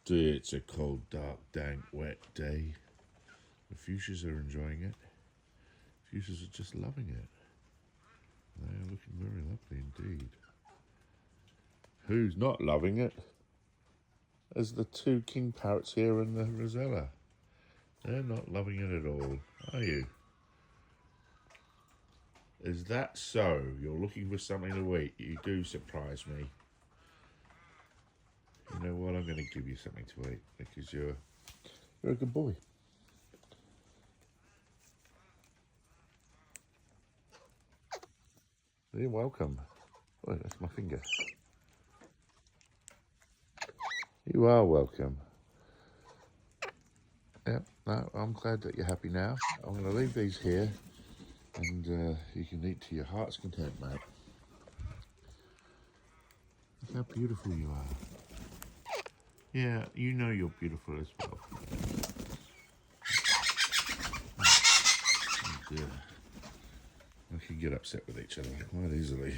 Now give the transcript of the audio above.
Dear, it's a cold, dark, dank, wet day. The fuchsias are enjoying it. Fuchsias are just loving it. They are looking very lovely indeed. Who's not loving it? There's the two king parrots here and the rosella. They're not loving it at all, are you? Is that so? You're looking for something to eat. You do surprise me. You know what? I'm going to give you something to eat because you're a good boy. You're welcome. Oh, that's my finger. You are welcome. Yeah, no, I'm glad that you're happy now. I'm going to leave these here and you can eat to your heart's content, mate. Look how beautiful you are. Yeah, you know you're beautiful as well. Oh dear. We can get upset with each other quite easily.